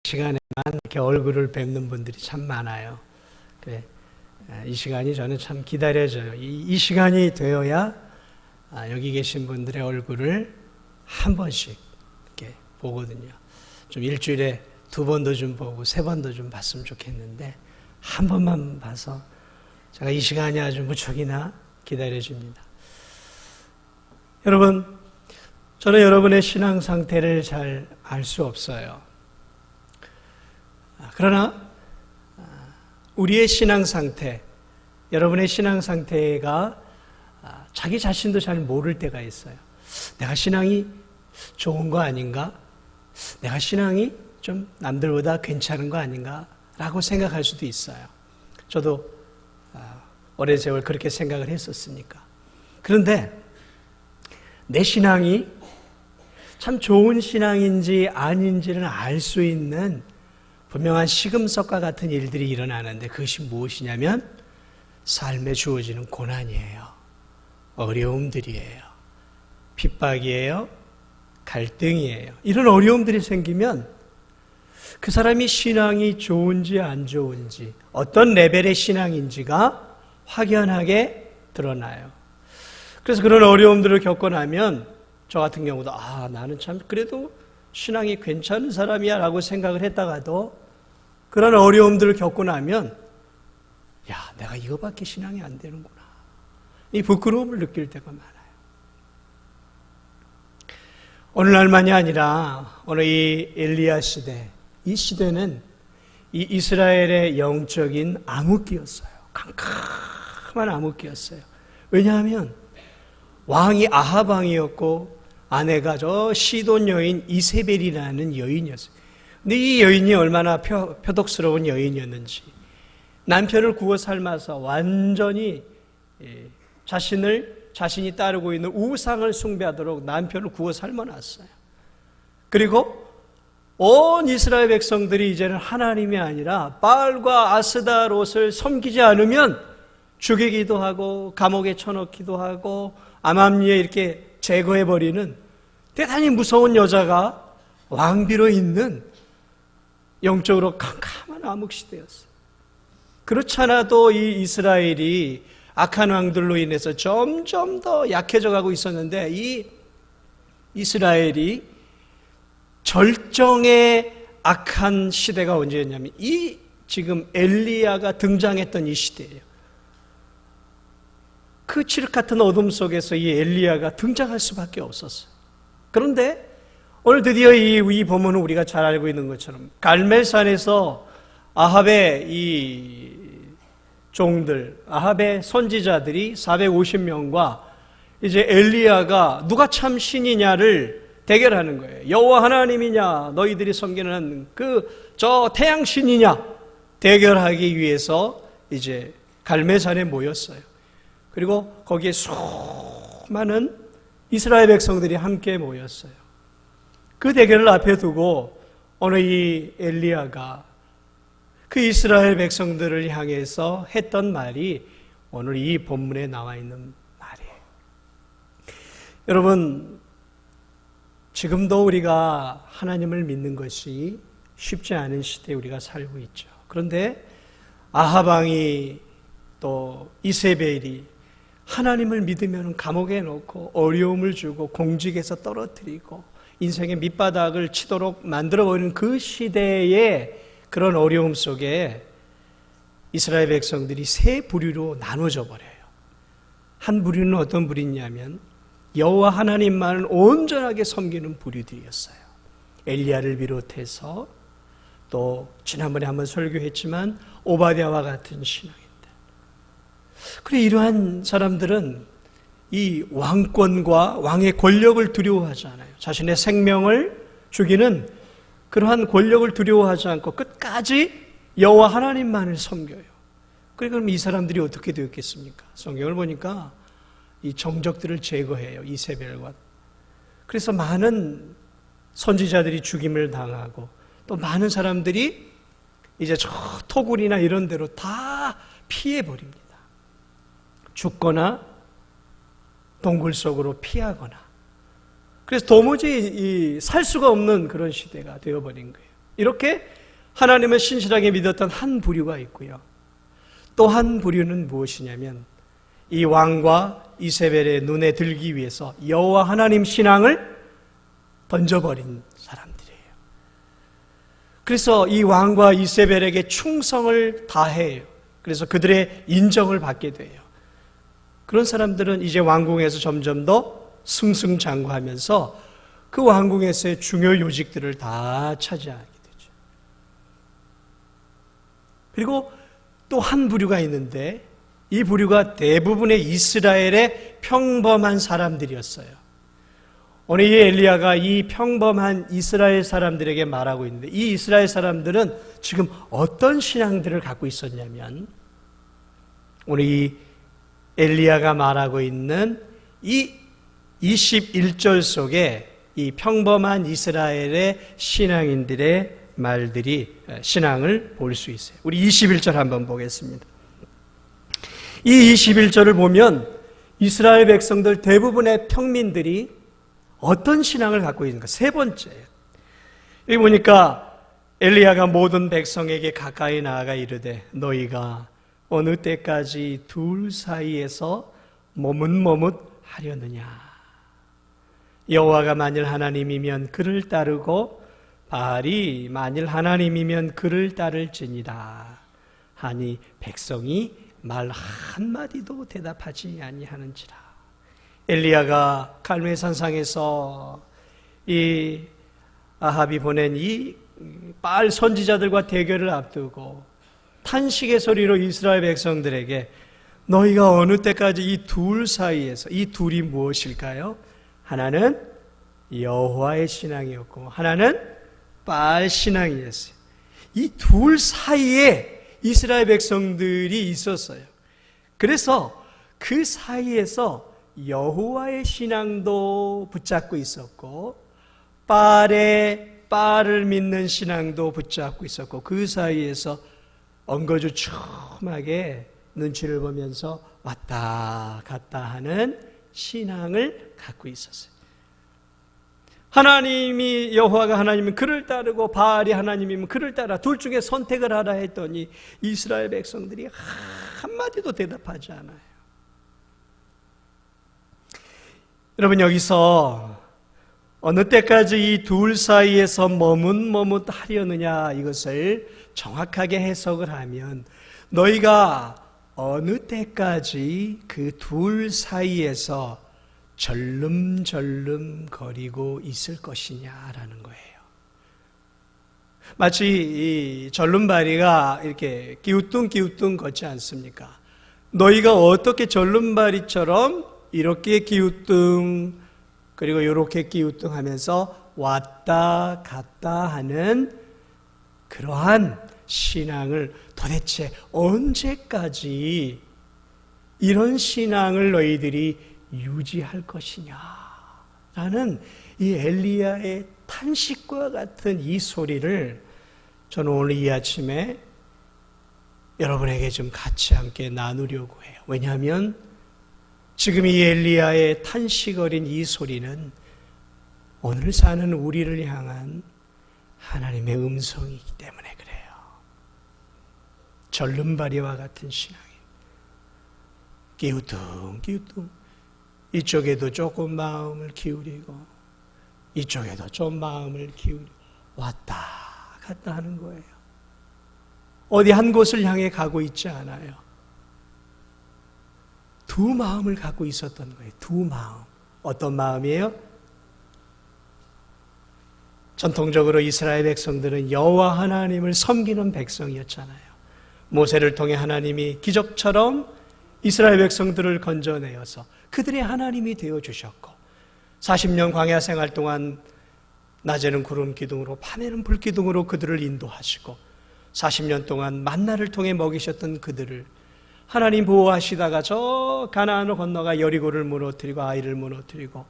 시간에만 이렇게 얼굴을 뵙는 분들이 참 많아요. 그래, 이 시간이 저는 참 기다려져요. 이 시간이 되어야 여기 계신 분들의 얼굴을 한 번씩 이렇게 보거든요. 좀 일주일에 2번도 좀 보고 3번도 좀 봤으면 좋겠는데 한 번만 봐서 제가 이 시간이 아주 무척이나 기다려집니다. 여러분, 저는 여러분의 신앙 상태를 잘 알 수 없어요. 그러나 우리의 신앙 상태, 여러분의 신앙 상태가 자기 자신도 잘 모를 때가 있어요. 내가 신앙이 좋은 거 아닌가? 내가 신앙이 좀 남들보다 괜찮은 거 아닌가? 라고 생각할 수도 있어요. 저도 오랜 세월 그렇게 생각을 했었으니까. 그런데 내 신앙이 참 좋은 신앙인지 아닌지를 알 수 있는 분명한 시금석과 같은 일들이 일어나는데 그것이 무엇이냐면 삶에 주어지는 고난이에요. 어려움들이에요. 핍박이에요. 갈등이에요. 이런 어려움들이 생기면 그 사람이 신앙이 좋은지 안 좋은지 어떤 레벨의 신앙인지가 확연하게 드러나요. 그래서 그런 어려움들을 겪고 나면 저 같은 경우도 나는 참 그래도 신앙이 괜찮은 사람이야 라고 생각을 했다가도 그런 어려움들을 겪고 나면 내가 이거밖에 신앙이 안 되는구나. 이 부끄러움을 느낄 때가 많아요. 오늘날만이 아니라 오늘 이 엘리야 시대, 이 시대는 이 이스라엘의 영적인 암흑기였어요. 캄캄한 암흑기였어요. 왜냐하면 왕이 아합 왕이었고 아내가 저 시돈 여인 이세벨이라는 여인이었어요. 근데 이 여인이 얼마나 표독스러운 여인이었는지 남편을 구워 삶아서 완전히 자신이 따르고 있는 우상을 숭배하도록 남편을 구워 삶아놨어요. 그리고 온 이스라엘 백성들이 이제는 하나님이 아니라 바알과 아스다롯을 섬기지 않으면 죽이기도 하고 감옥에 쳐넣기도 하고 암암리에 이렇게 제거해버리는 대단히 무서운 여자가 왕비로 있는 영적으로 캄캄한 암흑시대였어요. 그렇지 않아도 이 이스라엘이 악한 왕들로 인해서 점점 더 약해져 가고 있었는데 이 이스라엘이 절정의 악한 시대가 언제였냐면 이 지금 엘리야가 등장했던 이 시대예요. 그 칠흑 같은 어둠 속에서 이 엘리야가 등장할 수밖에 없었어요. 그런데 오늘 드디어 이 본문은 우리가 잘 알고 있는 것처럼 갈멜산에서 아합의 이 종들, 아합의 선지자들이 450명과 이제 엘리야가 누가 참 신이냐를 대결하는 거예요. 여호와 하나님이냐, 너희들이 섬기는 저 태양 신이냐 대결하기 위해서 이제 갈멜산에 모였어요. 그리고 거기에 수많은 이스라엘 백성들이 함께 모였어요. 그 대결을 앞에 두고 오늘 이 엘리야가 그 이스라엘 백성들을 향해서 했던 말이 오늘 이 본문에 나와 있는 말이에요. 여러분, 지금도 우리가 하나님을 믿는 것이 쉽지 않은 시대에 우리가 살고 있죠. 그런데 아합 왕이 또 이세벨이 하나님을 믿으면 감옥에 넣고 어려움을 주고 공직에서 떨어뜨리고 인생의 밑바닥을 치도록 만들어버리는 그 시대의 그런 어려움 속에 이스라엘 백성들이 세 부류로 나눠져 버려요. 한 부류는 어떤 부류냐면 여호와 하나님만을 온전하게 섬기는 부류들이었어요. 엘리야를 비롯해서 또 지난번에 한번 설교했지만 오바댜와 같은 신앙인들. 그래, 이러한 사람들은 이 왕권과 왕의 권력을 두려워하지 않아요. 자신의 생명을 죽이는 그러한 권력을 두려워하지 않고 끝까지 여호와 하나님만을 섬겨요. 그럼 이 사람들이 어떻게 되었겠습니까? 성경을 보니까 이 정적들을 제거해요. 이세벨과. 그래서 많은 선지자들이 죽임을 당하고 또 많은 사람들이 이제 저 토굴이나 이런 데로 다 피해버립니다. 죽거나 동굴 속으로 피하거나. 그래서 도무지 살 수가 없는 그런 시대가 되어버린 거예요. 이렇게 하나님을 신실하게 믿었던 한 부류가 있고요. 또 한 부류는 무엇이냐면 이 왕과 이세벨의 눈에 들기 위해서 여호와 하나님 신앙을 던져버린 사람들이에요. 그래서 이 왕과 이세벨에게 충성을 다해요. 그래서 그들의 인정을 받게 돼요. 그런 사람들은 이제 왕궁에서 점점 더 승승장구하면서 그 왕궁에서의 중요 요직들을 다 차지하게 되죠. 그리고 또 한 부류가 있는데 이 부류가 대부분의 이스라엘의 평범한 사람들이었어요. 오늘 이 엘리야가 이 평범한 이스라엘 사람들에게 말하고 있는데 이 이스라엘 사람들은 지금 어떤 신앙들을 갖고 있었냐면 오늘 이 엘리야가 말하고 있는 이 21절 속에 이 평범한 이스라엘의 신앙인들의 말들이 신앙을 볼 수 있어요. 우리 21절 한번 보겠습니다. 이 21절을 보면 이스라엘 백성들 대부분의 평민들이 어떤 신앙을 갖고 있는가? 세 번째예요. 여기 보니까 엘리야가 모든 백성에게 가까이 나아가 이르되 너희가 어느 때까지 둘 사이에서 머뭇머뭇하려느냐? 여호와가 만일 하나님이면 그를 따르고 바알이 만일 하나님이면 그를 따를지니라 하니 백성이 말 한마디도 대답하지 아니하는지라. 엘리야가 갈멜산상에서 이 아합이 보낸 이 바알 선지자들과 대결을 앞두고 탄식의 소리로 이스라엘 백성들에게 너희가 어느 때까지 이 둘 사이에서, 이 둘이 무엇일까요? 하나는 여호와의 신앙이었고 하나는 바알 신앙이었어요. 이 둘 사이에 이스라엘 백성들이 있었어요. 그래서 그 사이에서 여호와의 신앙도 붙잡고 있었고 바알을 믿는 신앙도 붙잡고 있었고 그 사이에서 엉거주춤하게 눈치를 보면서 왔다 갔다 하는 신앙을 갖고 있었어요. 하나님이 여호와가 하나님이면 그를 따르고 바알이 하나님이면 그를 따라 둘 중에 선택을 하라 했더니 이스라엘 백성들이 한마디도 대답하지 않아요. 여러분 여기서 어느 때까지 이 둘 사이에서 머뭇머뭇하려느냐 이것을 정확하게 해석을 하면 너희가 어느 때까지 그 둘 사이에서 절름절름 거리고 있을 것이냐라는 거예요. 마치 이 절름발이가 이렇게 기우뚱기우뚱 걷지 않습니까? 너희가 어떻게 절름발이처럼 이렇게 기우뚱 그리고 이렇게 기우뚱 하면서 왔다 갔다 하는 그러한 신앙을 도대체 언제까지 이런 신앙을 너희들이 유지할 것이냐라는 이 엘리야의 탄식과 같은 이 소리를 저는 오늘 이 아침에 여러분에게 좀 같이 함께 나누려고 해요. 왜냐하면 지금 이 엘리야의 탄식 어린 이 소리는 오늘 사는 우리를 향한 하나님의 음성이기 때문에 그래요. 절름발이와 같은 신앙이 기우뚱기우뚱 이쪽에도 조금 마음을 기울이고 이쪽에도 좀 마음을 기울이고 왔다 갔다 하는 거예요. 어디 한 곳을 향해 가고 있지 않아요. 두 마음을 갖고 있었던 거예요. 두 마음. 어떤 마음이에요? 전통적으로 이스라엘 백성들은 여호와 하나님을 섬기는 백성이었잖아요. 모세를 통해 하나님이 기적처럼 이스라엘 백성들을 건져내어서 그들의 하나님이 되어주셨고 40년 광야 생활 동안 낮에는 구름 기둥으로 밤에는 불 기둥으로 그들을 인도하시고 40년 동안 만나를 통해 먹이셨던 그들을 하나님 보호하시다가 저 가나안으로 건너가 여리고를 무너뜨리고 아이를 무너뜨리고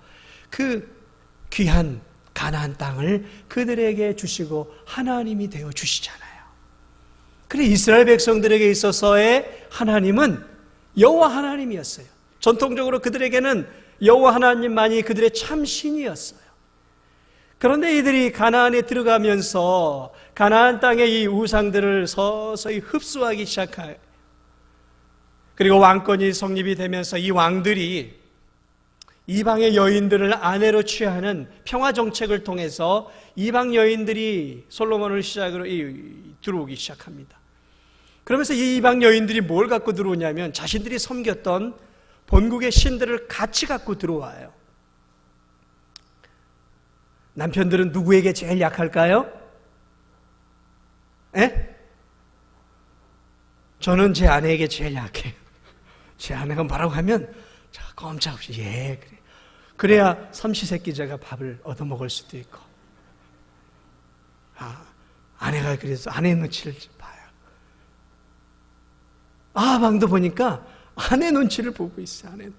그 귀한 가나안 땅을 그들에게 주시고 하나님이 되어주시잖아요. 그래 이스라엘 백성들에게 있어서의 하나님은 여호와 하나님이었어요. 전통적으로 그들에게는 여호와 하나님만이 그들의 참 신이었어요. 그런데 이들이 가나안에 들어가면서 가나안 땅의 이 우상들을 서서히 흡수하기 시작해요. 그리고 왕권이 성립이 되면서 이 왕들이 이방의 여인들을 아내로 취하는 평화 정책을 통해서 이방 여인들이 솔로몬을 시작으로 들어오기 시작합니다. 그러면서 이 이방 여인들이 뭘 갖고 들어오냐면 자신들이 섬겼던 본국의 신들을 같이 갖고 들어와요. 남편들은 누구에게 제일 약할까요? 에? 저는 제 아내에게 제일 약해요. 제 아내가 뭐라고 하면 꼼짝없이 그래. 그래야 삼시세끼제가 밥을 얻어먹을 수도 있고. 아내가 그래서 아내 눈치를 봐요. 아방도 보니까 아내 눈치를 보고 있어요. 아내.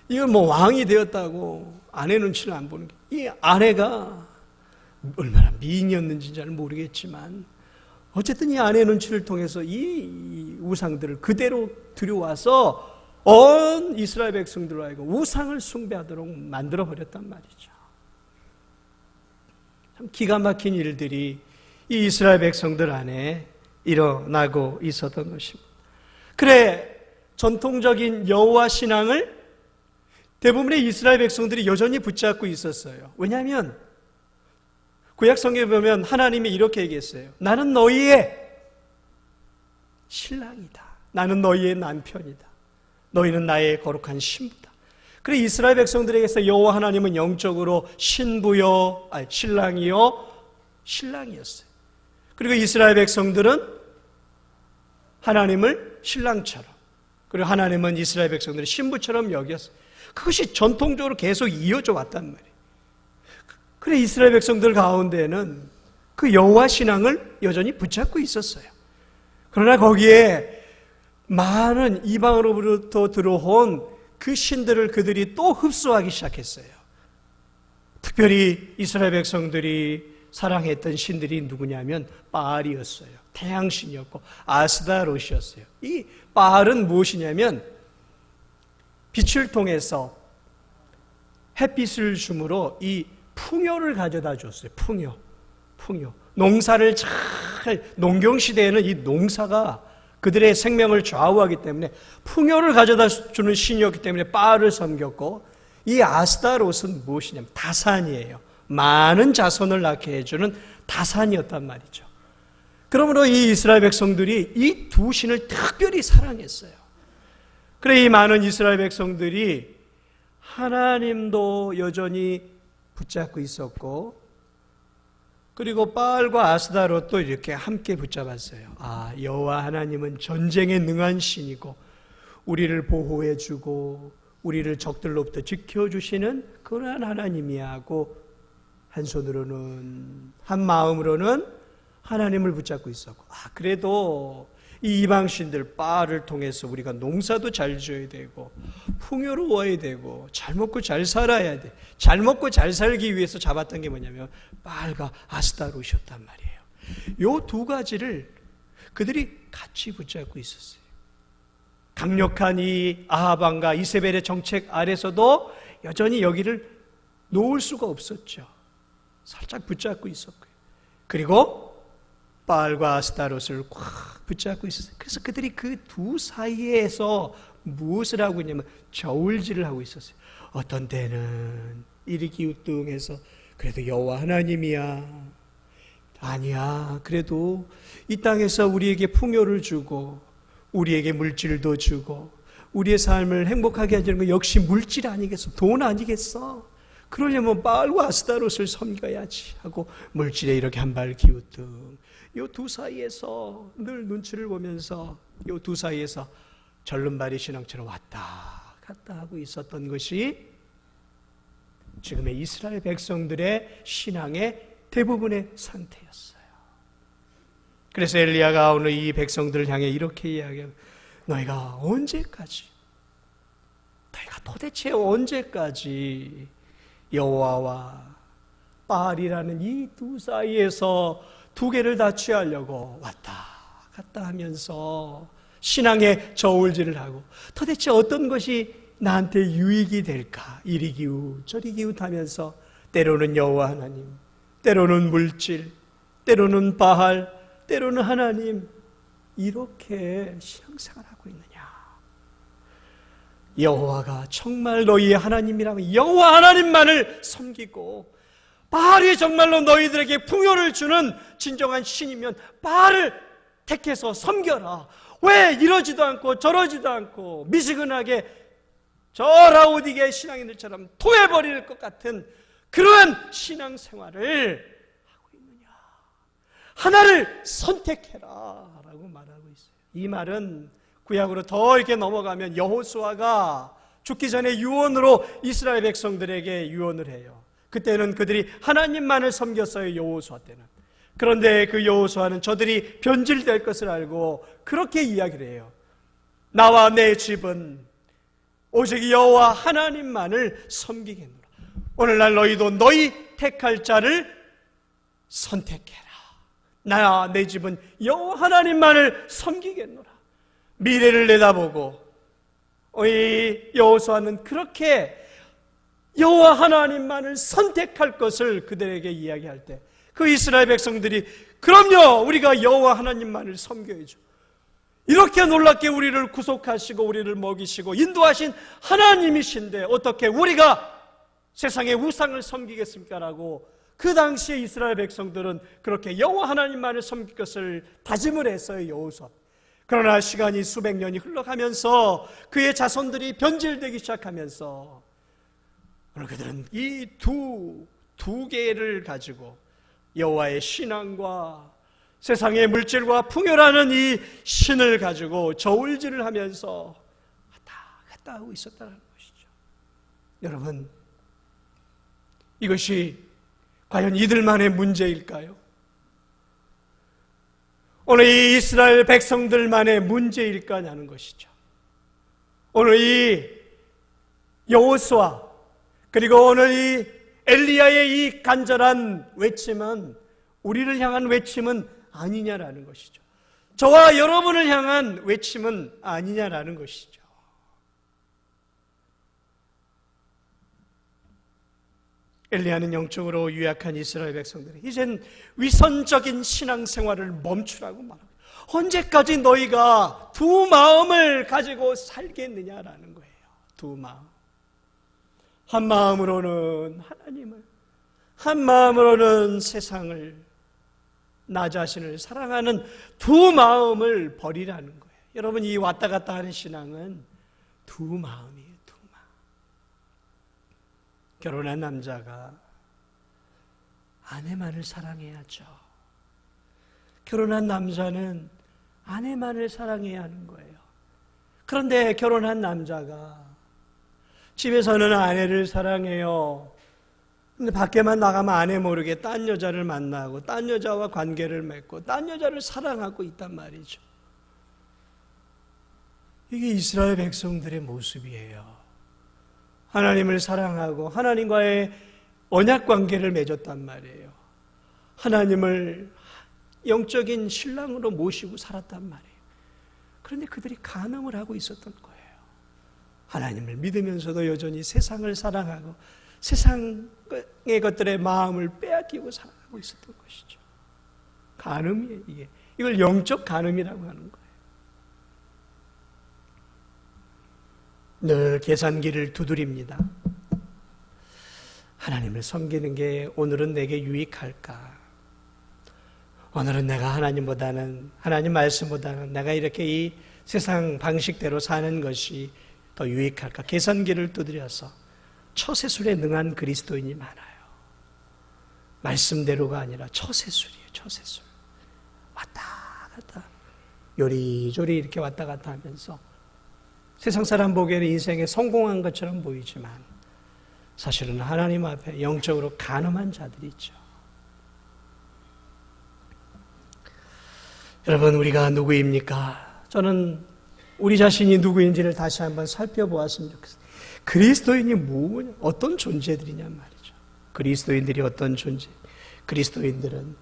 이건 뭐 왕이 되었다고 아내 눈치를 안 보는 게, 이 아내가 얼마나 미인이었는지 잘 모르겠지만 어쨌든 이 아내 눈치를 통해서 이 우상들을 그대로 들여와서 온 이스라엘 백성들로 하여금 우상을 숭배하도록 만들어버렸단 말이죠. 참 기가 막힌 일들이 이 이스라엘 백성들 안에 일어나고 있었던 것입니다. 그래, 전통적인 여호와 신앙을 대부분의 이스라엘 백성들이 여전히 붙잡고 있었어요. 왜냐하면 구약 성경에 보면 하나님이 이렇게 얘기했어요. 나는 너희의 신랑이다. 나는 너희의 남편이다. 너희는 나의 거룩한 신부다. 그래, 이스라엘 백성들에게서 여호와 하나님은 영적으로 신부요, 신랑이요, 신랑이었어요. 그리고 이스라엘 백성들은 하나님을 신랑처럼, 그리고 하나님은 이스라엘 백성들을 신부처럼 여겼어요. 그것이 전통적으로 계속 이어져 왔단 말이에요. 그래, 이스라엘 백성들 가운데는 그 여호와 신앙을 여전히 붙잡고 있었어요. 그러나 거기에 많은 이방으로부터 들어온 그 신들을 그들이 또 흡수하기 시작했어요. 특별히 이스라엘 백성들이 사랑했던 신들이 누구냐면 바알이었어요. 태양신이었고 아스다롯이었어요. 이 바알은 무엇이냐면 빛을 통해서 햇빛을 줌으로 이 풍요를 가져다 줬어요. 풍요. 농사를 잘, 농경시대에는 이 농사가 그들의 생명을 좌우하기 때문에 풍요를 가져다 주는 신이었기 때문에 바알을 섬겼고, 이 아스다롯은 무엇이냐면 다산이에요. 많은 자손을 낳게 해주는 다산이었단 말이죠. 그러므로 이 이스라엘 백성들이 이 두 신을 특별히 사랑했어요. 그래, 이 많은 이스라엘 백성들이 하나님도 여전히 붙잡고 있었고, 그리고 바알과 아스다롯도 이렇게 함께 붙잡았어요. 여호와 하나님은 전쟁에 능한 신이고 우리를 보호해주고 우리를 적들로부터 지켜주시는 그러한 하나님이야 하고 한 손으로는, 한 마음으로는 하나님을 붙잡고 있었고, 그래도 이 이방신들 바알을 통해서 우리가 농사도 잘 지어야 되고 풍요로워야 되고 잘 먹고 잘 살아야 돼. 잘 먹고 잘 살기 위해서 잡았던 게 뭐냐면 바알과 아스다롯이었단 말이에요. 요 두 가지를 그들이 같이 붙잡고 있었어요. 강력한 이 아합 왕과 이세벨의 정책 아래서도 여전히 여기를 놓을 수가 없었죠. 살짝 붙잡고 있었고요. 그리고 바알과 아스다롯을 꽉 붙잡고 있었어요. 그래서 그들이 그 두 사이에서 무엇을 하고 있냐면 저울질을 하고 있었어요. 어떤 때는 이리 기우뚱해서 그래도 여호와 하나님이야, 아니야, 그래도 이 땅에서 우리에게 풍요를 주고 우리에게 물질도 주고 우리의 삶을 행복하게 해주는 건 역시 물질 아니겠어? 돈 아니겠어? 그러려면 바알과 아스다롯을 섬겨야지 하고 물질에 이렇게 한 발 기우뚱. 이 두 사이에서 늘 눈치를 보면서 이 두 사이에서 절름발이 신앙처럼 왔다 갔다 하고 있었던 것이 지금의 이스라엘 백성들의 신앙의 대부분의 상태였어요. 그래서 엘리야가 오늘 이 백성들을 향해 이렇게 이야기해요. 너희가 도대체 언제까지 여호와와 바알이라는 이 두 사이에서 두 개를 다 취하려고 왔다 갔다 하면서 신앙의 저울질을 하고 도대체 어떤 것이 나한테 유익이 될까? 이리 기웃 저리 기웃하면서 때로는 여호와 하나님, 때로는 물질, 때로는 바알, 때로는 하나님, 이렇게 신앙생활하고 있느냐? 여호와가 정말 너희의 하나님이라면 여호와 하나님만을 섬기고, 바알이 정말로 너희들에게 풍요를 주는 진정한 신이면 바알을 택해서 섬겨라. 왜 이러지도 않고 저러지도 않고 미지근하게 저 라오디게의 신앙인들처럼 토해버릴 것 같은 그러한 신앙생활을 하고 있느냐? 하나를 선택해라 라고 말하고 있어요. 이 말은 구약으로 더 이렇게 넘어가면 여호수아가 죽기 전에 유언으로 이스라엘 백성들에게 유언을 해요. 그때는 그들이 하나님만을 섬겼어요, 여호수아 때는. 그런데 그 여호수아는 저들이 변질될 것을 알고 그렇게 이야기를 해요. 나와 내 집은 오직 여호와 하나님만을 섬기겠노라. 오늘날 너희도 너희 택할 자를 선택해라. 나와 내 집은 여호와 하나님만을 섬기겠노라. 미래를 내다보고 이 여호수아는 그렇게 여호와 하나님만을 선택할 것을 그들에게 이야기할 때 그 이스라엘 백성들이 그럼요, 우리가 여호와 하나님만을 섬겨야죠. 이렇게 놀랍게 우리를 구속하시고 우리를 먹이시고 인도하신 하나님이신데 어떻게 우리가 세상의 우상을 섬기겠습니까? 라고 그 당시에 이스라엘 백성들은 그렇게 여호와 하나님만을 섬길 것을 다짐을 했어요, 여호수아. 그러나 시간이 수백 년이 흘러가면서 그의 자손들이 변질되기 시작하면서 오늘 그들은 이 두 개를 가지고 여호와의 신앙과 세상의 물질과 풍요라는 이 신을 가지고 저울질을 하면서 왔다 갔다 하고 있었다는 것이죠. 여러분, 이것이 과연 이들만의 문제일까요? 오늘 이 이스라엘 백성들만의 문제일까냐는 것이죠. 오늘 이 여호수아 그리고 오늘 이 엘리야의 이 간절한 외침은 우리를 향한 외침은 아니냐라는 것이죠. 저와 여러분을 향한 외침은 아니냐라는 것이죠. 엘리야는 영적으로 유약한 이스라엘 백성들이 이젠 위선적인 신앙생활을 멈추라고 말합니다. 언제까지 너희가 두 마음을 가지고 살겠느냐라는 거예요. 두 마음. 한 마음으로는 하나님을, 한 마음으로는 세상을, 나 자신을 사랑하는 두 마음을 버리라는 거예요. 여러분, 이 왔다 갔다 하는 신앙은 두 마음이에요. 두 마음. 결혼한 남자가 아내만을 사랑해야죠. 결혼한 남자는 아내만을 사랑해야 하는 거예요. 그런데 결혼한 남자가 집에서는 아내를 사랑해요. 근데 밖에만 나가면 아내 모르게 딴 여자를 만나고 딴 여자와 관계를 맺고 딴 여자를 사랑하고 있단 말이죠. 이게 이스라엘 백성들의 모습이에요. 하나님을 사랑하고 하나님과의 언약 관계를 맺었단 말이에요. 하나님을 영적인 신랑으로 모시고 살았단 말이에요. 그런데 그들이 간음을 하고 있었던 거예요. 하나님을 믿으면서도 여전히 세상을 사랑하고 세상의 것들의 마음을 빼앗기고 살아가고 있었던 것이죠. 간음이에요, 이게. 이걸 영적 간음이라고 하는 거예요. 늘 계산기를 두드립니다. 하나님을 섬기는 게 오늘은 내게 유익할까? 오늘은 내가 하나님보다는, 하나님 말씀보다는 내가 이렇게 이 세상 방식대로 사는 것이 더 유익할까? 계산기를 두드려서 처세술에 능한 그리스도인이 많아요. 말씀대로가 아니라 처세술이에요. 처세술. 왔다 갔다 요리조리 이렇게 왔다 갔다 하면서 세상 사람 보기에는 인생에 성공한 것처럼 보이지만 사실은 하나님 앞에 영적으로 간음한 자들이 있죠. 여러분, 우리가 누구입니까? 저는 우리 자신이 누구인지를 다시 한번 살펴보았으면 좋겠어요. 그리스도인이 뭐냐? 어떤 존재들이냐 말이죠. 그리스도인들이 어떤 존재? 그리스도인들은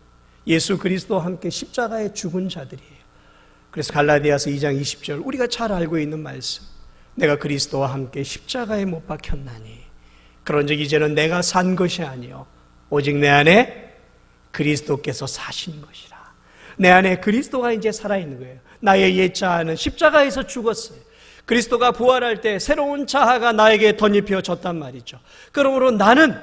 예수 그리스도와 함께 십자가에 죽은 자들이에요. 그래서 갈라디아서 2장 20절 우리가 잘 알고 있는 말씀, 내가 그리스도와 함께 십자가에 못 박혔나니 그런즉 이제는 내가 산 것이 아니요 오직 내 안에 그리스도께서 사신 것이라. 내 안에 그리스도가 이제 살아있는 거예요. 나의 옛 자아는 십자가에서 죽었어요. 그리스도가 부활할 때 새로운 자아가 나에게 덧입혀졌단 말이죠. 그러므로 나는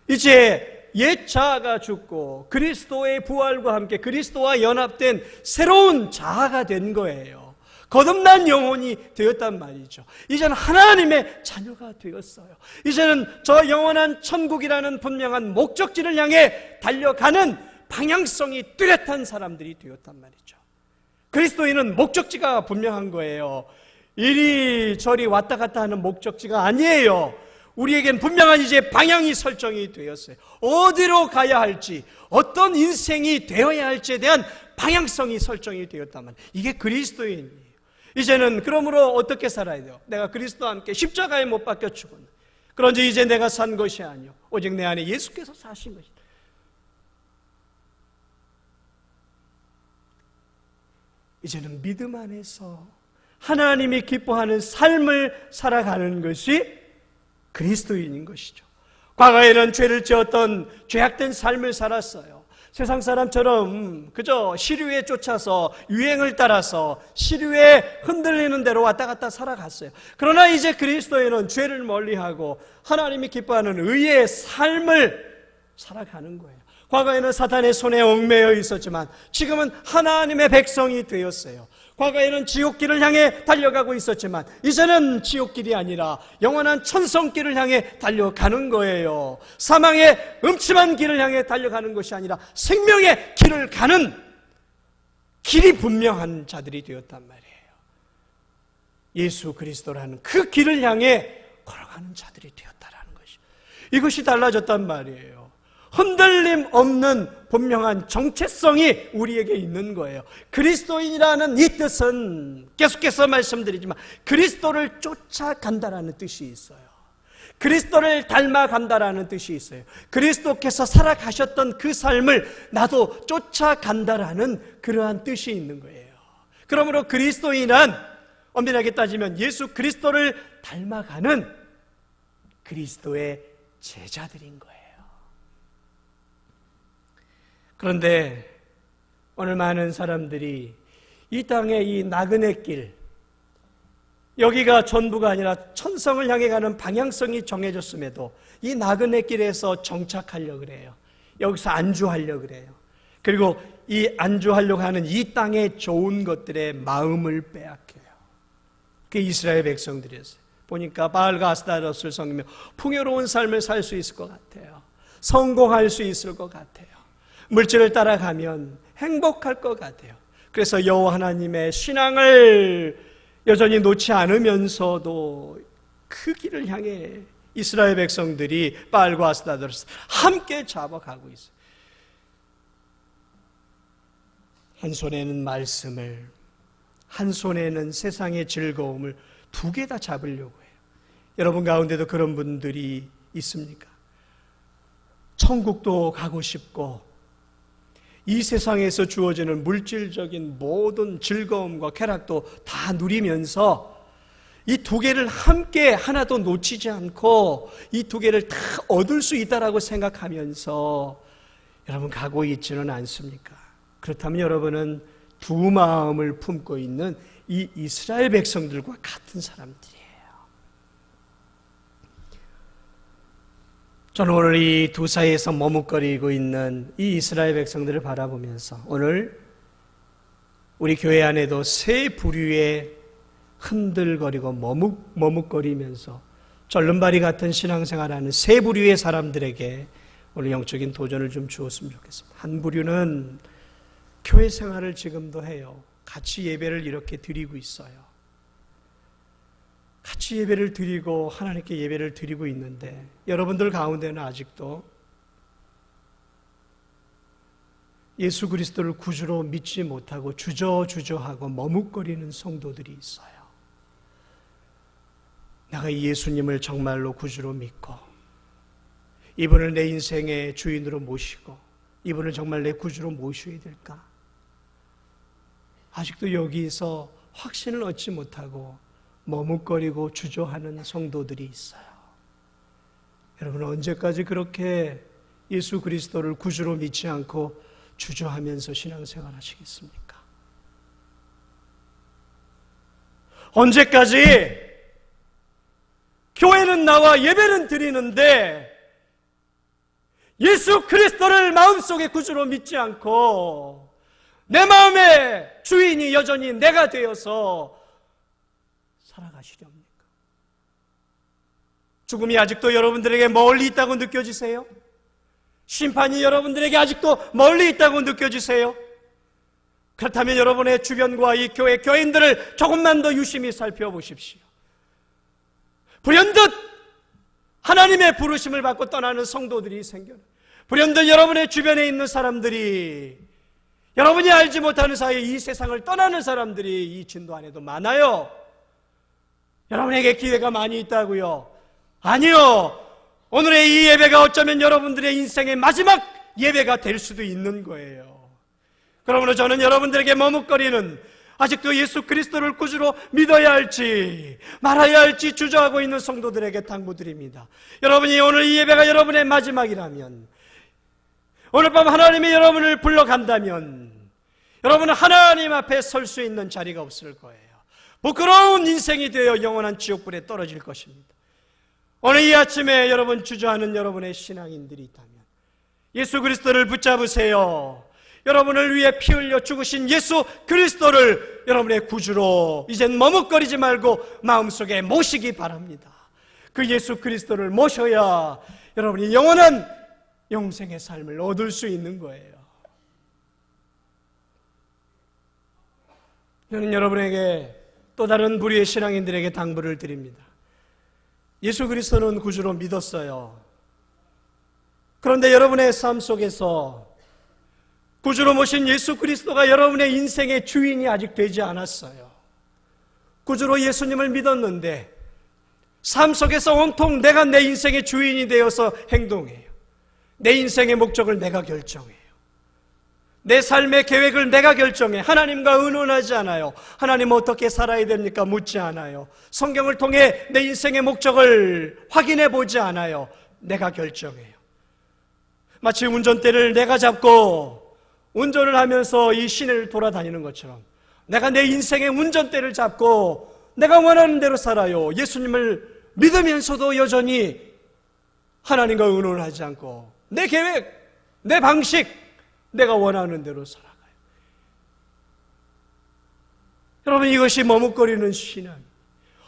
이제 옛 자아가 죽고 그리스도의 부활과 함께 그리스도와 연합된 새로운 자아가 된 거예요. 거듭난 영혼이 되었단 말이죠. 이제는 하나님의 자녀가 되었어요. 이제는 저 영원한 천국이라는 분명한 목적지를 향해 달려가는 방향성이 뚜렷한 사람들이 되었단 말이죠. 그리스도인은 목적지가 분명한 거예요. 이리저리 왔다 갔다 하는 목적지가 아니에요. 우리에겐 분명한 이제 방향이 설정이 되었어요. 어디로 가야 할지, 어떤 인생이 되어야 할지에 대한 방향성이 설정이 되었단 말이에요. 이게 그리스도인이에요. 이제는 그러므로 어떻게 살아야 돼요? 내가 그리스도와 함께 십자가에 못 박혀 죽었네. 그런지 이제 내가 산 것이 아니요 오직 내 안에 예수께서 사신 것이다. 이제는 믿음 안에서 하나님이 기뻐하는 삶을 살아가는 것이 그리스도인인 것이죠. 과거에는 죄를 지었던 죄악된 삶을 살았어요. 세상 사람처럼 그저 시류에 쫓아서 유행을 따라서 시류에 흔들리는 대로 왔다 갔다 살아갔어요. 그러나 이제 그리스도인은 죄를 멀리하고 하나님이 기뻐하는 의의 삶을 살아가는 거예요. 과거에는 사탄의 손에 얽매여 있었지만 지금은 하나님의 백성이 되었어요. 과거에는 지옥길을 향해 달려가고 있었지만 이제는 지옥길이 아니라 영원한 천성길을 향해 달려가는 거예요. 사망의 음침한 길을 향해 달려가는 것이 아니라 생명의 길을 가는 길이 분명한 자들이 되었단 말이에요. 예수 그리스도라는 그 길을 향해 걸어가는 자들이 되었다라는 것이, 이것이 달라졌단 말이에요. 흔들림 없는 분명한 정체성이 우리에게 있는 거예요. 그리스도인이라는 이 뜻은 계속해서 말씀드리지만 그리스도를 쫓아간다라는 뜻이 있어요. 그리스도를 닮아간다라는 뜻이 있어요. 그리스도께서 살아가셨던 그 삶을 나도 쫓아간다라는 그러한 뜻이 있는 거예요. 그러므로 그리스도인은 엄밀하게 따지면 예수 그리스도를 닮아가는 그리스도의 제자들인 거예요. 그런데 오늘 많은 사람들이 이 땅의 이 나그네 길, 여기가 전부가 아니라 천성을 향해 가는 방향성이 정해졌음에도 이 나그네 길에서 정착하려고 그래요. 여기서 안주하려고 그래요. 그리고 이 안주하려고 하는 이 땅의 좋은 것들의 마음을 빼앗겨요. 그게 이스라엘 백성들이었어요. 보니까 바알과 아스타롯을 섬기며 풍요로운 삶을 살 수 있을 것 같아요. 성공할 수 있을 것 같아요. 물질을 따라가면 행복할 것 같아요. 그래서 여호와 하나님의 신앙을 여전히 놓지 않으면서도 그 길을 향해 이스라엘 백성들이 바알과 아스타롯을 함께 잡아가고 있어요. 한 손에는 말씀을, 한 손에는 세상의 즐거움을 두 개 다 잡으려고 해요. 여러분 가운데도 그런 분들이 있습니까? 천국도 가고 싶고 이 세상에서 주어지는 물질적인 모든 즐거움과 쾌락도 다 누리면서 이 두 개를 함께 하나도 놓치지 않고 이 두 개를 다 얻을 수 있다라고 생각하면서 여러분 가고 있지는 않습니까? 그렇다면 여러분은 두 마음을 품고 있는 이 이스라엘 백성들과 같은 사람들이에요. 저는 오늘 이 두 사이에서 머뭇거리고 있는 이 이스라엘 백성들을 바라보면서 오늘 우리 교회 안에도 세 부류의 흔들거리고 머뭇거리면서 절름발이 같은 신앙생활하는 세 부류의 사람들에게 오늘 영적인 도전을 좀 주었으면 좋겠습니다. 한 부류는 교회 생활을 지금도 해요. 같이 예배를 이렇게 드리고 있어요. 같이 예배를 드리고 하나님께 예배를 드리고 있는데 여러분들 가운데는 아직도 예수 그리스도를 구주로 믿지 못하고 주저하고 머뭇거리는 성도들이 있어요. 내가 이 예수님을 정말로 구주로 믿고 이분을 내 인생의 주인으로 모시고 이분을 정말 내 구주로 모셔야 될까? 아직도 여기서 확신을 얻지 못하고 머뭇거리고 주저하는 성도들이 있어요. 여러분 언제까지 그렇게 예수 그리스도를 구주로 믿지 않고 주저하면서 신앙생활 하시겠습니까? 언제까지 교회는 나와 예배는 드리는데 예수 그리스도를 마음속에 구주로 믿지 않고 내 마음의 주인이 여전히 내가 되어서 살아가시렵니까? 죽음이 아직도 여러분들에게 멀리 있다고 느껴지세요? 심판이 여러분들에게 아직도 멀리 있다고 느껴지세요? 그렇다면 여러분의 주변과 이 교인들을 조금만 더 유심히 살펴보십시오. 불현듯 하나님의 부르심을 받고 떠나는 성도들이 생겨나요. 불현듯 여러분의 주변에 있는 사람들이, 여러분이 알지 못하는 사이에 이 세상을 떠나는 사람들이 이 진도 안에도 많아요. 여러분에게 기회가 많이 있다고요? 아니요. 오늘의 이 예배가 어쩌면 여러분들의 인생의 마지막 예배가 될 수도 있는 거예요. 그러므로 저는 여러분들에게 머뭇거리는, 아직도 예수 그리스도를 구주로 믿어야 할지 말아야 할지 주저하고 있는 성도들에게 당부드립니다. 여러분이 오늘 이 예배가 여러분의 마지막이라면, 오늘 밤 하나님이 여러분을 불러간다면 여러분은 하나님 앞에 설 수 있는 자리가 없을 거예요. 부끄러운 인생이 되어 영원한 지옥불에 떨어질 것입니다. 오늘 이 아침에 여러분 주저하는 여러분의 신앙인들이 있다면 예수 그리스도를 붙잡으세요. 여러분을 위해 피 흘려 죽으신 예수 그리스도를 여러분의 구주로 이젠 머뭇거리지 말고 마음속에 모시기 바랍니다. 그 예수 그리스도를 모셔야 여러분이 영원한 영생의 삶을 얻을 수 있는 거예요. 저는 여러분에게 또 다른 부류의 신앙인들에게 당부를 드립니다. 예수 그리스도는 구주로 믿었어요. 그런데 여러분의 삶 속에서 구주로 모신 예수 그리스도가 여러분의 인생의 주인이 아직 되지 않았어요. 구주로 예수님을 믿었는데 삶 속에서 온통 내가 내 인생의 주인이 되어서 행동해요. 내 인생의 목적을 내가 결정해요. 내 삶의 계획을 내가 결정해. 하나님과 의논하지 않아요. 하나님 어떻게 살아야 됩니까? 묻지 않아요. 성경을 통해 내 인생의 목적을 확인해 보지 않아요. 내가 결정해요. 마치 운전대를 내가 잡고 운전을 하면서 이 시내를 돌아다니는 것처럼 내가 내 인생의 운전대를 잡고 내가 원하는 대로 살아요. 예수님을 믿으면서도 여전히 하나님과 의논을 하지 않고 내 계획, 내 방식, 내가 원하는 대로 살아가요. 여러분, 이것이 머뭇거리는 신앙.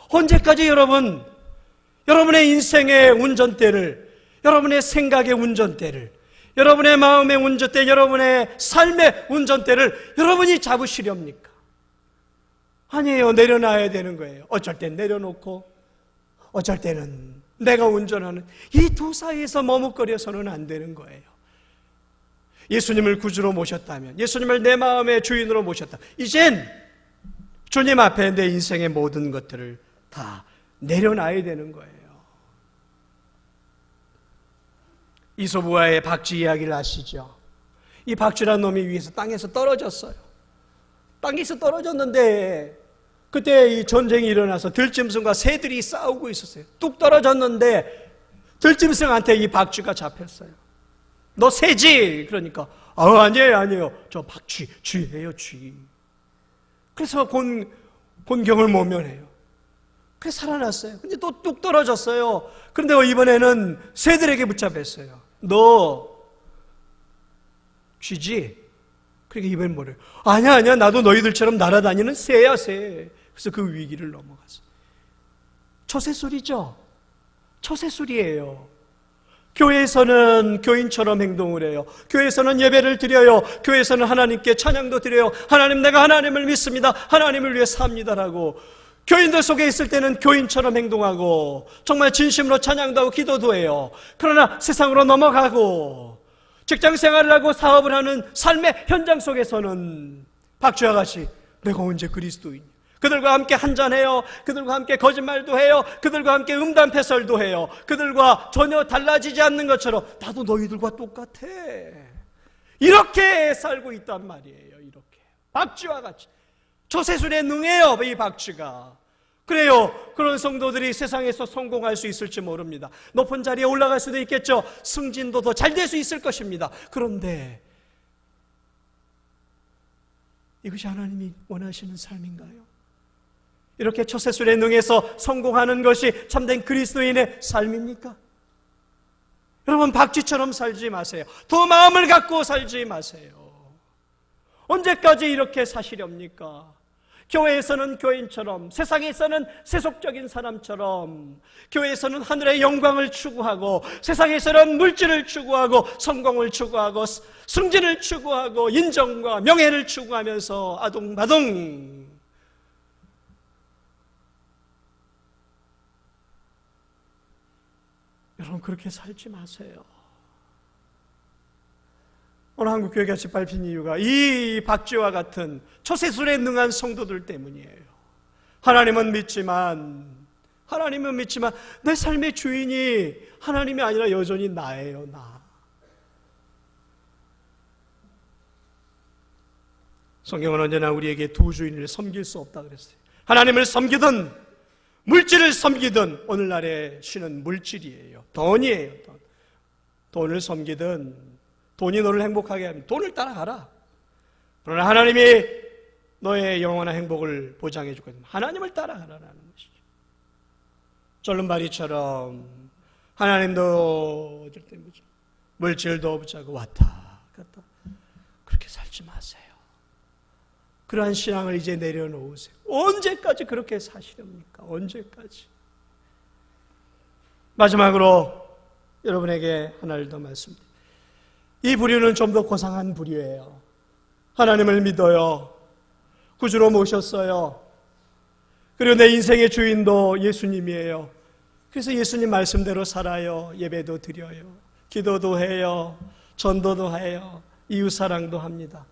언제까지 여러분의 인생의 운전대를, 여러분의 생각의 운전대를, 여러분의 마음의 운전대, 여러분의 삶의 운전대를 여러분이 잡으시렵니까? 아니에요. 내려놔야 되는 거예요. 어쩔 땐 내려놓고 어쩔 때는 내가 운전하는 이 두 사이에서 머뭇거려서는 안 되는 거예요. 예수님을 구주로 모셨다면, 예수님을 내 마음의 주인으로 모셨다, 이젠 주님 앞에 내 인생의 모든 것들을 다 내려놔야 되는 거예요. 이소부와의 박쥐 이야기를 아시죠? 이 박쥐란 놈이 위에서 땅에서 떨어졌어요. 땅에서 떨어졌는데 그때 이 전쟁이 일어나서 들짐승과 새들이 싸우고 있었어요. 뚝 떨어졌는데 들짐승한테 이 박쥐가 잡혔어요. 너 새지? 그러니까 아니에요. 저 박쥐, 쥐예요, 쥐. 그래서 곤경을 모면해요. 그래서 살아났어요. 근데 또 뚝 떨어졌어요. 그런데 이번에는 새들에게 붙잡혔어요. 너 쥐지? 그러니까 이번엔 뭐래요? 아니야, 나도 너희들처럼 날아다니는 새야, 새. 그래서 그 위기를 넘어갔어요. 처세술이죠? 처세술이에요. 교회에서는 교인처럼 행동을 해요. 교회에서는 예배를 드려요. 교회에서는 하나님께 찬양도 드려요. 하나님, 내가 하나님을 믿습니다. 하나님을 위해 삽니다라고. 교인들 속에 있을 때는 교인처럼 행동하고 정말 진심으로 찬양도 하고 기도도 해요. 그러나 세상으로 넘어가고 직장 생활을 하고 사업을 하는 삶의 현장 속에서는 박쥐와 같이 내가 언제 그리스도이냐, 그들과 함께 한잔해요. 그들과 함께 거짓말도 해요. 그들과 함께 음담패설도 해요. 그들과 전혀 달라지지 않는 것처럼 나도 너희들과 똑같아, 이렇게 살고 있단 말이에요. 이렇게 박쥐와 같이. 처세술에 능해요, 이 박쥐가. 그래요. 그런 성도들이 세상에서 성공할 수 있을지 모릅니다. 높은 자리에 올라갈 수도 있겠죠. 승진도 더 잘 될 수 있을 것입니다. 그런데 이것이 하나님이 원하시는 삶인가요? 이렇게 처세술에 능해서 성공하는 것이 참된 그리스도인의 삶입니까? 여러분, 박쥐처럼 살지 마세요. 두 마음을 갖고 살지 마세요. 언제까지 이렇게 사시렵니까? 교회에서는 교인처럼, 세상에서는 세속적인 사람처럼, 교회에서는 하늘의 영광을 추구하고, 세상에서는 물질을 추구하고, 성공을 추구하고, 승진을 추구하고, 인정과 명예를 추구하면서 아둥바둥. 여러분, 그렇게 살지 마세요. 오늘 한국교회가 짓밟힌 이유가 이 박쥐와 같은 초세술에 능한 성도들 때문이에요. 하나님은 믿지만 내 삶의 주인이 하나님이 아니라 여전히 나예요. 나. 성경은 언제나 우리에게 두 주인을 섬길 수 없다 그랬어요. 하나님을 섬기든 물질을 섬기든 오늘날에 신은 물질이에요. 돈이에요. 돈을 섬기든 돈이 너를 행복하게 하면 돈을 따라가라. 그러나 하나님이 너의 영원한 행복을 보장해 줄 거면 하나님을 따라가라는 것이죠. 쫄름바리처럼 하나님도 어쩔 때 물질도 붙잡고 왔다 갔다 그렇게 살지 마세요. 그러한 신앙을 이제 내려놓으세요. 언제까지 그렇게 사시렵니까? 언제까지? 마지막으로 여러분에게 하나를 더 말씀드립니다. 이 부류는 좀 더 고상한 부류예요. 하나님을 믿어요. 구주로 모셨어요. 그리고 내 인생의 주인도 예수님이에요. 그래서 예수님 말씀대로 살아요. 예배도 드려요. 기도도 해요. 전도도 해요. 이웃사랑도 합니다.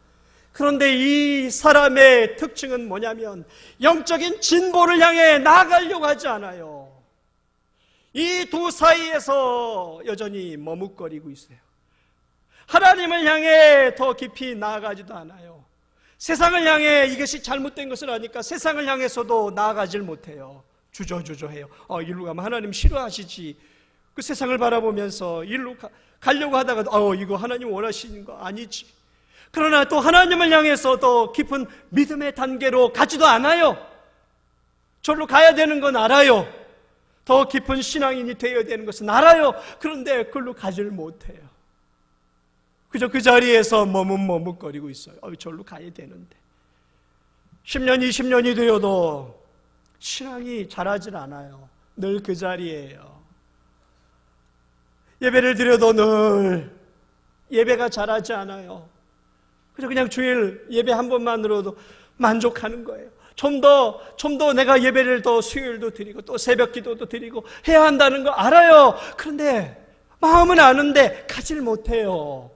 그런데 이 사람의 특징은 뭐냐면 영적인 진보를 향해 나아가려고 하지 않아요. 이 두 사이에서 여전히 머뭇거리고 있어요. 하나님을 향해 더 깊이 나아가지도 않아요. 세상을 향해 이것이 잘못된 것을 아니까 세상을 향해서도 나아가질 못해요. 주저주저해요. 일로 가면 하나님 싫어하시지. 그 세상을 바라보면서 일로 가려고 하다가도 이거 하나님 원하시는 거 아니지. 그러나 또 하나님을 향해서 더 깊은 믿음의 단계로 가지도 않아요. 절로 가야 되는 건 알아요. 더 깊은 신앙인이 되어야 되는 것은 알아요. 그런데 그걸로 가지를 못해요. 그저 그 자리에서 머뭇머뭇거리고 있어요. 절로 가야 되는데 10년, 20년이 되어도 신앙이 자라질 않아요. 늘 그 자리예요. 예배를 드려도 늘 예배가 자라지 않아요. 그래서 그냥 주일 예배 한 번만으로도 만족하는 거예요. 좀 더 내가 예배를 더 수요일도 드리고 또 새벽 기도도 드리고 해야 한다는 거 알아요. 그런데 마음은 아는데 가질 못해요.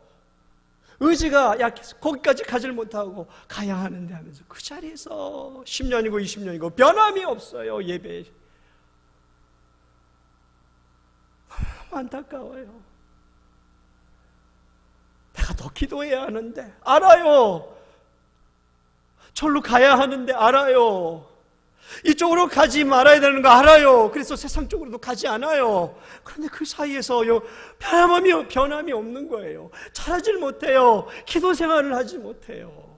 의지가 약해서 거기까지 가질 못하고 가야 하는데 하면서 그 자리에서 10년이고 20년이고 변함이 없어요. 예배. 너무 안타까워요. 내가 더 기도해야 하는데 알아요. 절로 가야 하는데 알아요. 이쪽으로 가지 말아야 되는 거 알아요. 그래서 세상 쪽으로도 가지 않아요. 그런데 그 사이에서 변함이 없는 거예요. 잘하질 못해요. 기도 생활을 하지 못해요.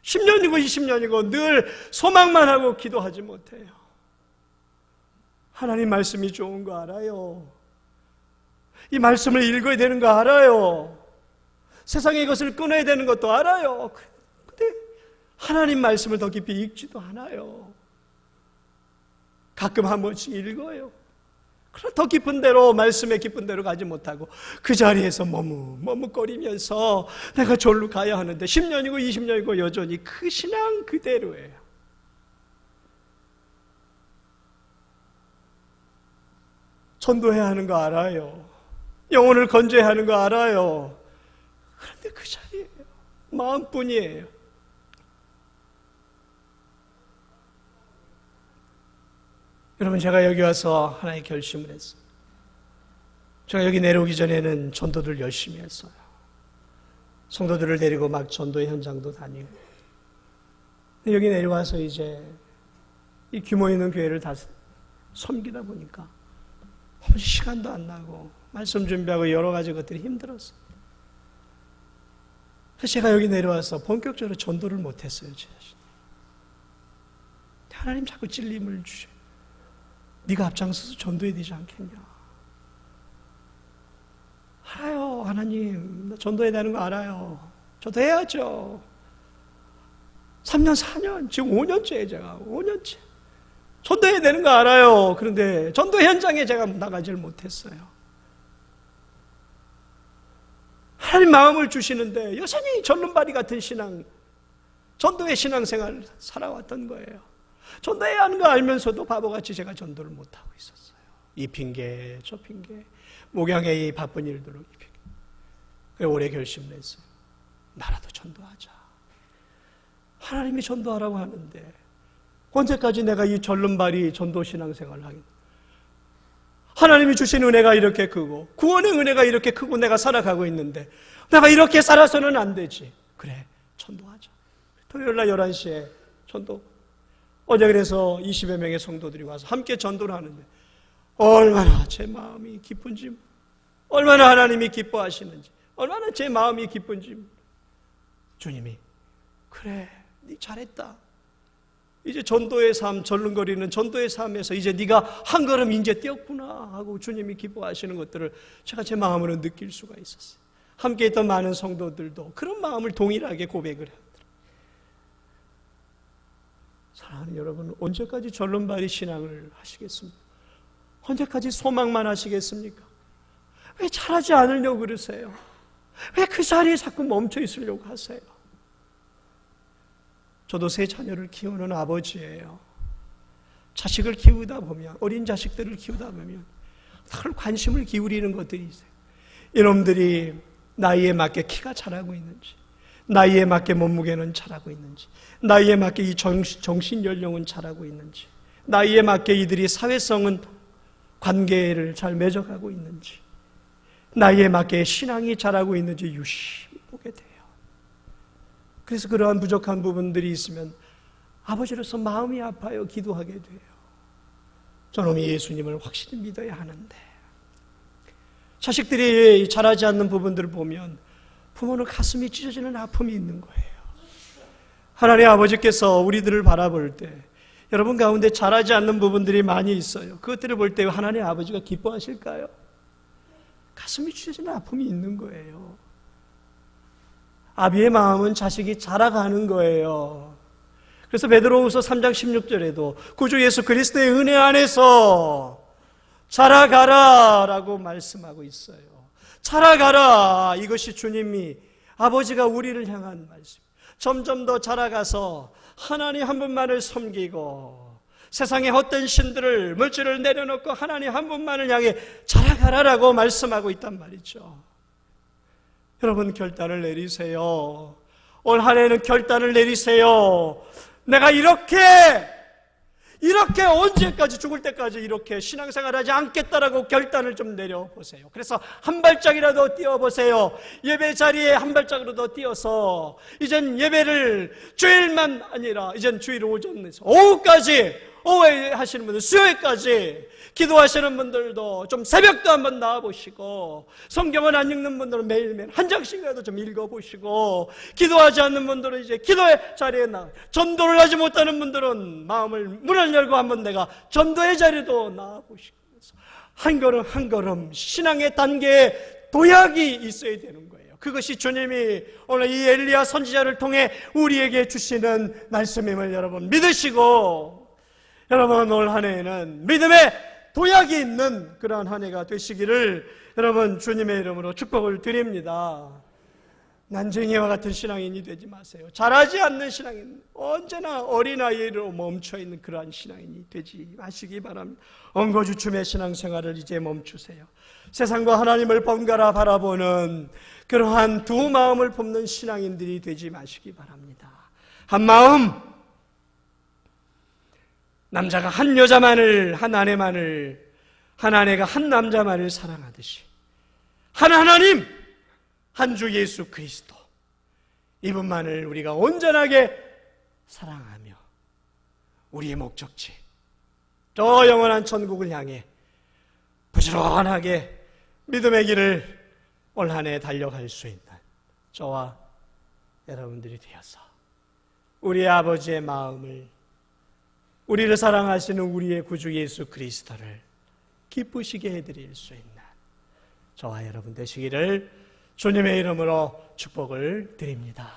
10년이고 20년이고 늘 소망만 하고 기도하지 못해요. 하나님 말씀이 좋은 거 알아요. 이 말씀을 읽어야 되는 거 알아요. 세상의 것을 끊어야 되는 것도 알아요. 근데 하나님 말씀을 더 깊이 읽지도 않아요. 가끔 한 번씩 읽어요. 그러나 더 깊은 데로, 말씀의 깊은 데로 가지 못하고 그 자리에서 머뭇거리면서 내가 절로 가야 하는데 10년이고 20년이고 여전히 그 신앙 그대로예요. 전도해야 하는 거 알아요. 영혼을 건져야 하는 거 알아요. 그런데 그 자리예요. 마음뿐이에요. 여러분, 제가 여기 와서 하나의 결심을 했어요. 제가 여기 내려오기 전에는 전도를 열심히 했어요. 성도들을 데리고 막 전도의 현장도 다니고. 여기 내려와서 이제 이 규모 있는 교회를 다 섬기다 보니까 시간도 안 나고 말씀 준비하고 여러 가지 것들이 힘들었어요. 그래서 제가 여기 내려와서 본격적으로 전도를 못했어요. 제 자신. 하나님 자꾸 찔림을 주셔요. 네가 앞장서서 전도해야 되지 않겠냐. 알아요, 하나님. 나 전도해야 되는 거 알아요. 저도 해야죠. 3년, 4년, 지금 5년째예요, 제가. 5년째. 전도해야 되는 거 알아요. 그런데 전도 현장에 제가 나가질 못했어요. 하나님 마음을 주시는데 여전히 절름발이 같은 신앙, 전도의 신앙생활을 살아왔던 거예요. 전도해야 하는 거 알면서도 바보같이 제가 전도를 못하고 있었어요. 이 핑계, 저 핑계, 목양의 이 바쁜 일들로 이 핑계. 그래서 올해 결심을 했어요. 나라도 전도하자. 하나님이 전도하라고 하는데 언제까지 내가 이 절름발이 전도 신앙생활을 하겠냐. 하나님이 주신 은혜가 이렇게 크고 구원의 은혜가 이렇게 크고 내가 살아가고 있는데 내가 이렇게 살아서는 안 되지. 그래, 전도하자. 토요일날 11시에 전도. 어제 그래서 20여 명의 성도들이 와서 함께 전도를 하는데 얼마나 제 마음이 기쁜지, 얼마나 하나님이 기뻐하시는지, 얼마나 제 마음이 기쁜지. 주님이 그래, 네 잘했다. 이제 전도의 삶, 절름거리는 전도의 삶에서 이제 네가 한 걸음 이제 뛰었구나 하고 주님이 기뻐하시는 것들을 제가 제 마음으로 느낄 수가 있었어요. 함께 있던 많은 성도들도 그런 마음을 동일하게 고백을 하더라고요. 사랑하는 여러분, 언제까지 절름발이 신앙을 하시겠습니까? 언제까지 소망만 하시겠습니까? 왜 잘하지 않으려고 그러세요? 왜 그 자리에 자꾸 멈춰 있으려고 하세요? 저도 세 자녀를 키우는 아버지예요. 자식을 키우다 보면, 어린 자식들을 키우다 보면 늘 관심을 기울이는 것들이 있어요. 이놈들이 나이에 맞게 키가 자라고 있는지, 나이에 맞게 몸무게는 자라고 있는지, 나이에 맞게 이 정신연령은 자라고 있는지, 나이에 맞게 이들이 사회성은 관계를 잘 맺어가고 있는지, 나이에 맞게 신앙이 자라고 있는지 유심히 보게 돼요. 그래서 그러한 부족한 부분들이 있으면 아버지로서 마음이 아파요. 기도하게 돼요. 저놈이 예수님을 확실히 믿어야 하는데, 자식들이 자라지 않는 부분들을 보면 부모는 가슴이 찢어지는 아픔이 있는 거예요. 하나님 아버지께서 우리들을 바라볼 때 여러분 가운데 자라지 않는 부분들이 많이 있어요. 그것들을 볼 때 하나님 아버지가 기뻐하실까요? 가슴이 찢어지는 아픔이 있는 거예요. 아비의 마음은 자식이 자라가는 거예요. 그래서 베드로후서 3장 16절에도 구주 예수 그리스도의 은혜 안에서 자라가라 라고 말씀하고 있어요. 자라가라, 이것이 주님이, 아버지가 우리를 향한 말씀. 점점 더 자라가서 하나님 한 분만을 섬기고 세상의 헛된 신들을, 물질을 내려놓고 하나님 한 분만을 향해 자라가라라고 말씀하고 있단 말이죠. 여러분, 결단을 내리세요. 올 한 해는 결단을 내리세요. 내가 이렇게 언제까지, 죽을 때까지 이렇게 신앙생활하지 않겠다라고 결단을 좀 내려보세요. 그래서 한 발짝이라도 뛰어보세요. 예배 자리에 한 발짝이라도 뛰어서 이젠 예배를 주일만 아니라 이젠 주일 오전에서 오후까지, 오후에 하시는 분들 수요일까지, 기도하시는 분들도 좀 새벽도 한번 나와보시고, 성경을 안 읽는 분들은 매일매일 한 장씩이라도 좀 읽어보시고, 기도하지 않는 분들은 이제 기도의 자리에 전도를 하지 못하는 분들은 마음을, 문을 열고 한번 내가 전도의 자리도 나와보시면서 한 걸음 한 걸음 신앙의 단계에 도약이 있어야 되는 거예요. 그것이 주님이 오늘 이 엘리야 선지자를 통해 우리에게 주시는 말씀임을 여러분 믿으시고, 여러분 올 한 해에는 믿음의 도약이 있는 그러한 한 해가 되시기를 여러분 주님의 이름으로 축복을 드립니다. 난쟁이와 같은 신앙인이 되지 마세요. 자라지 않는 신앙인, 언제나 어린아이로 멈춰있는 그러한 신앙인이 되지 마시기 바랍니다. 엉거주춤의 신앙생활을 이제 멈추세요. 세상과 하나님을 번갈아 바라보는 그러한 두 마음을 품는 신앙인들이 되지 마시기 바랍니다. 한 마음, 남자가 한 여자만을, 한 아내만을, 한 아내가 한 남자만을 사랑하듯이 한 하나님, 한 주 예수 그리스도, 이분만을 우리가 온전하게 사랑하며 우리의 목적지, 저 영원한 천국을 향해 부지런하게 믿음의 길을 올 한 해 달려갈 수 있는 저와 여러분들이 되어서 우리 아버지의 마음을, 우리를 사랑하시는 우리의 구주 예수 그리스도를 기쁘시게 해드릴 수 있는 저와 여러분 되시기를 주님의 이름으로 축복을 드립니다.